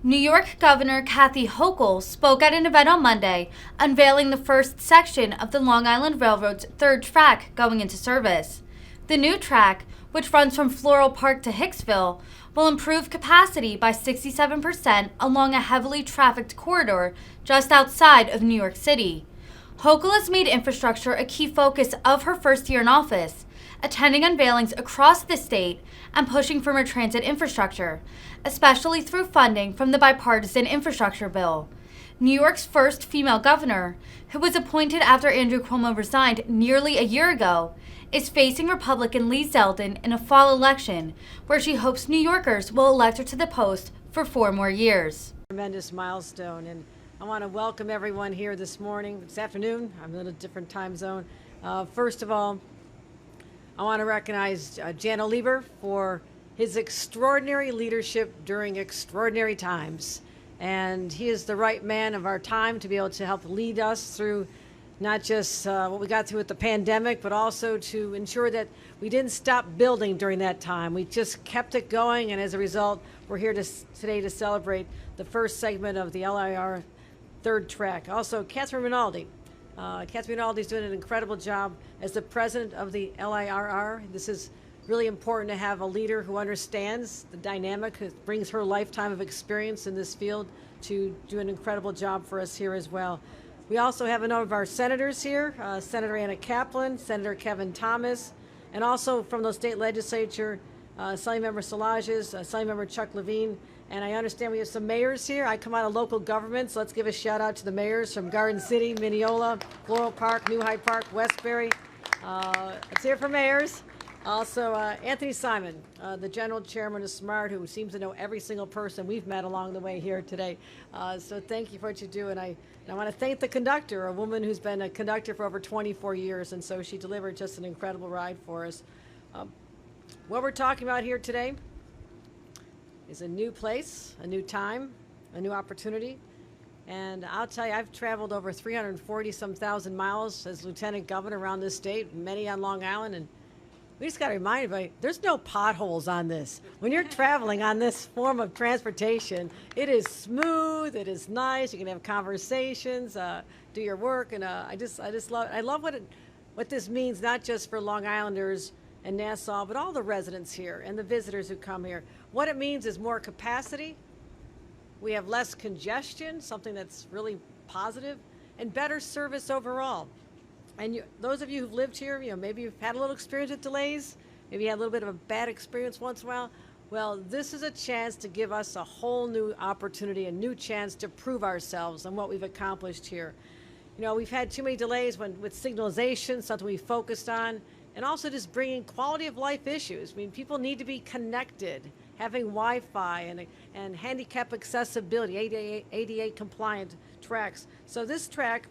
New York Governor Kathy Hochul spoke at an event on Monday, unveiling the first section of the Long Island Railroad's third track going into service. The new track, which runs from Floral Park to Hicksville, will improve capacity by 67% along a heavily trafficked corridor just outside of New York City. Hochul has made infrastructure a key focus of her first year in office, attending unveilings across the state and pushing for more transit infrastructure, especially through funding from the bipartisan infrastructure bill. New York's first female governor, who was appointed after Andrew Cuomo resigned nearly a year ago, is facing Republican Lee Zeldin in a fall election, where she hopes New Yorkers will elect her to the post for 4 more years. Tremendous milestone, and I want to welcome everyone here this afternoon. I'm in a different time zone. First of all, I want to recognize Jano Lieber for his extraordinary leadership during extraordinary times. And he is the right man of our time to be able to help lead us through not just what we got through with the pandemic, but also to ensure that we didn't stop building during that time. We just kept it going, and as a result, we're here today to celebrate the first segment of the LIRR third track. Also, Catherine Rinaldi. Catherine Rinaldi is doing an incredible job as the president of the LIRR. This is really important to have a leader who understands the dynamic, who brings her lifetime of experience in this field to do an incredible job for us here as well. We also have a number of our senators here, Senator Anna Kaplan, Senator Kevin Thomas, and also from the state legislature, Assembly Member Szilagyi, Assembly Member Chuck Levine, and I understand we have some mayors here. I come out of local government, so let's give a shout out to the mayors from Garden City, Mineola, Floral Park, New Hyde Park, Westbury. Let's hear from mayors. Also, Anthony Simon, the general chairman of SMART, who seems to know every single person we've met along the way here today. So thank you for what you do. And I want to thank the conductor, a woman who's been a conductor for over 24 years. And so she delivered just an incredible ride for us. What we're talking about here today is a new place, a new time, a new opportunity. And I'll tell you, I've traveled over 340-some thousand miles as lieutenant governor around this state, many on Long Island, and we just got to remind everybody, there's no potholes on this. When you're traveling on this form of transportation, it is smooth, it is nice, you can have conversations, do your work, and I love what this means, not just for Long Islanders and Nassau, but all the residents here and the visitors who come here. What it means is more capacity, we have less congestion, something that's really positive, and better service overall. And those of you who've lived here, maybe you've had a little experience with delays, maybe you had a little bit of a bad experience once in a while. Well, this is a chance to give us a whole new opportunity, a new chance to prove ourselves and what we've accomplished here. We've had too many delays with signalization, something we focused on, and also just bringing quality of life issues. I mean, people need to be connected, having Wi-Fi and handicap accessibility, ADA compliant tracks. So this track,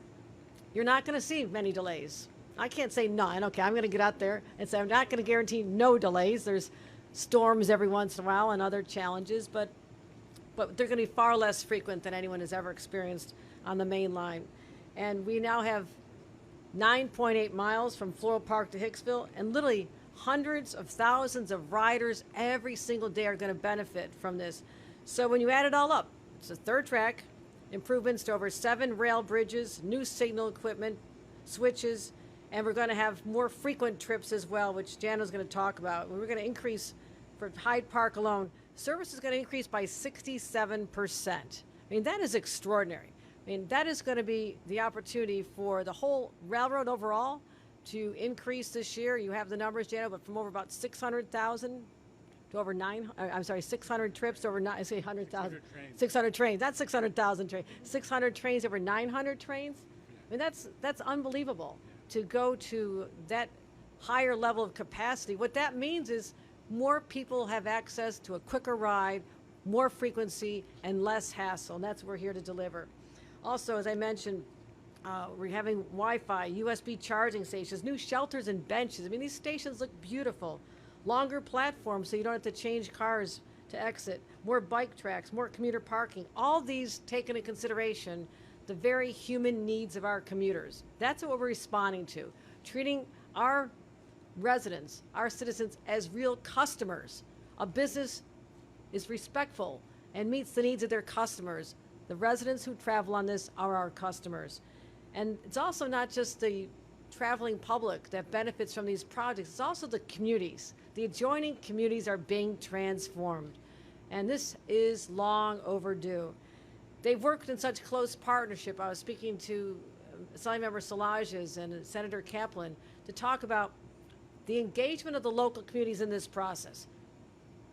you're not going to see many delays. I can't say none. Okay, I'm going to get out there and say I'm not going to guarantee no delays. There's storms every once in a while and other challenges, but they're going to be far less frequent than anyone has ever experienced on the main line. And we now have 9.8 miles from Floral Park to Hicksville, and literally hundreds of thousands of riders every single day are going to benefit from this. So when you add it all up, it's a third track, improvements to over 7 rail bridges, new signal equipment, switches, and we're going to have more frequent trips as well, which Jano's going to talk about. We're going to increase, for Hyde Park alone, service is going to increase by 67%. I mean, that is extraordinary. I mean, that is going to be the opportunity for the whole railroad overall to increase this year. You have the numbers, Jano, but from over about 600,000 to over 600 trips to over 100,000. 600 trains. That's 600,000 trains. 600 trains over 900 trains. I mean, that's unbelievable to go to that higher level of capacity. What that means is more people have access to a quicker ride, more frequency, and less hassle, and that's what we're here to deliver. Also, as I mentioned, we're having Wi-Fi, USB charging stations, new shelters and benches. I mean, these stations look beautiful. Longer platforms so you don't have to change cars to exit, more bike tracks, more commuter parking, all these take into consideration the very human needs of our commuters. That's what we're responding to, treating our residents, our citizens, as real customers. A business is respectful and meets the needs of their customers. The residents who travel on this are our customers. And it's also not just the traveling public that benefits from these projects, it's also the communities. The adjoining communities are being transformed, and this is long overdue. They've worked in such close partnership. I was speaking to Assemblymember Szilagyi and Senator Kaplan to talk about the engagement of the local communities in this process.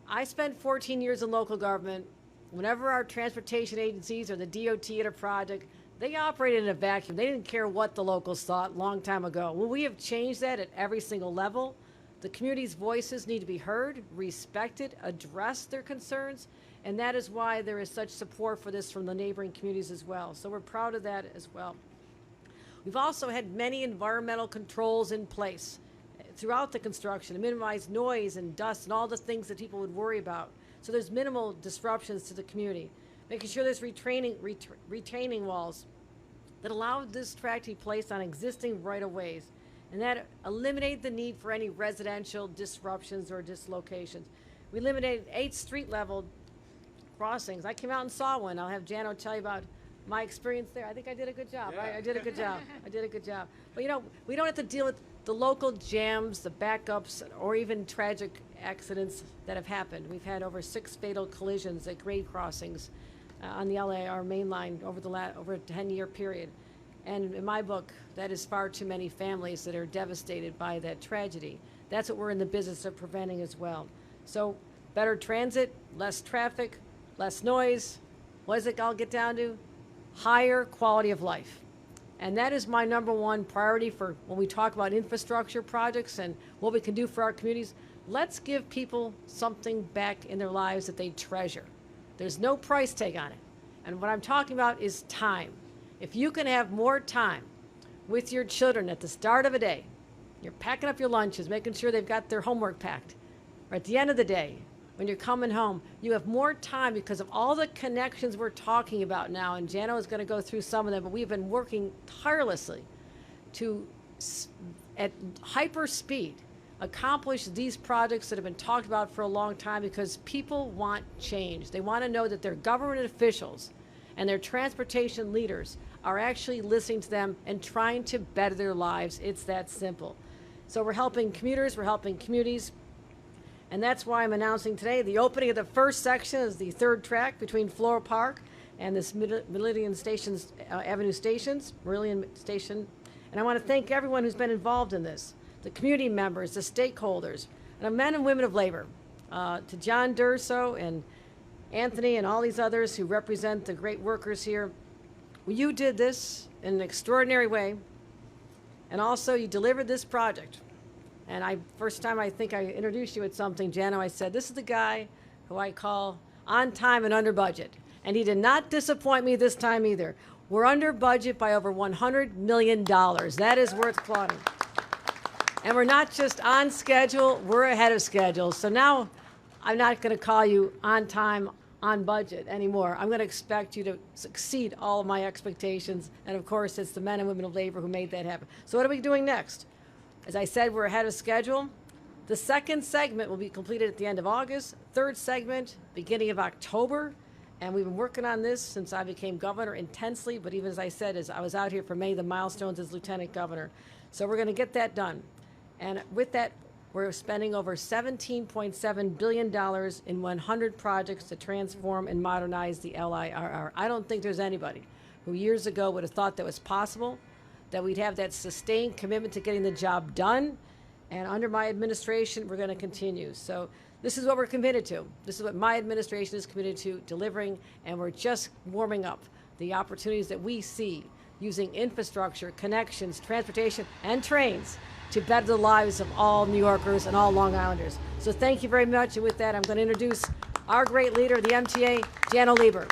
I spent 14 years in local government. Whenever our transportation agencies or the DOT had a project, they operated in a vacuum. They didn't care what the locals thought a long time ago. Well, we have changed that at every single level. The community's voices need to be heard, respected, address their concerns, and that is why there is such support for this from the neighboring communities as well. So we're proud of that as well. We've also had many environmental controls in place throughout the construction to minimize noise and dust and all the things that people would worry about. So there's minimal disruptions to the community. Making sure there's retaining walls that allow this track to be placed on existing right-of-ways, and that eliminate the need for any residential disruptions or dislocations. We eliminated 8 street-level crossings. I came out and saw one. I'll have Jano tell you about my experience there. I think I did a good job. Yeah. I did a good job. I did a good job. But you know, we don't have to deal with the local jams, the backups, or even tragic accidents that have happened. We've had over 6 fatal collisions at grade crossings on the LIRR main line over a 10-year period. And in my book, that is far too many families that are devastated by that tragedy. That's what we're in the business of preventing as well. So better transit, less traffic, less noise. What does it all get down to? Higher quality of life. And that is my #1 priority for when we talk about infrastructure projects and what we can do for our communities. Let's give people something back in their lives that they treasure. There's no price tag on it. And what I'm talking about is time. If you can have more time with your children at the start of a day, you're packing up your lunches, making sure they've got their homework packed, or at the end of the day, when you're coming home, you have more time because of all the connections we're talking about now. And Jano is going to go through some of them, but we've been working tirelessly to, at hyper speed, accomplish these projects that have been talked about for a long time because people want change. They want to know that their government officials and their transportation leaders are actually listening to them and trying to better their lives. It's that simple. So we're helping commuters, we're helping communities, and that's why I'm announcing today the opening of the first section is the 3rd track between Floral Park and this Meridian Stations, Avenue Stations, Meridian Station. And I want to thank everyone who's been involved in this, the community members, the stakeholders, and the men and women of labor, to John Durso and Anthony and all these others who represent the great workers here. Well, you did this in an extraordinary way, and also you delivered this project. And first time I think I introduced you at something, Jano, I said, this is the guy who I call on time and under budget. And he did not disappoint me this time either. We're under budget by over $100 million. That is worth applauding. And we're not just on schedule, we're ahead of schedule. So now I'm not going to call you on time, on budget anymore. I'm going to expect you to exceed all of my expectations. And of course, it's the men and women of labor who made that happen. So what are we doing next? As I said, we're ahead of schedule. The 2nd segment will be completed at the end of August, 3rd segment, beginning of October. And we've been working on this since I became governor intensely, but even as I said, as I was out here for many of the milestones as lieutenant governor. So we're going to get that done. And with that, we're spending over $17.7 billion in 100 projects to transform and modernize the LIRR. I don't think there's anybody who years ago would have thought that was possible, that we'd have that sustained commitment to getting the job done. And under my administration, we're going to continue. So this is what we're committed to. This is what my administration is committed to delivering, and we're just warming up the opportunities that we see using infrastructure, connections, transportation, and trains to better the lives of all New Yorkers and all Long Islanders. So thank you very much. And with that, I'm going to introduce our great leader of the MTA, Jano LIRR.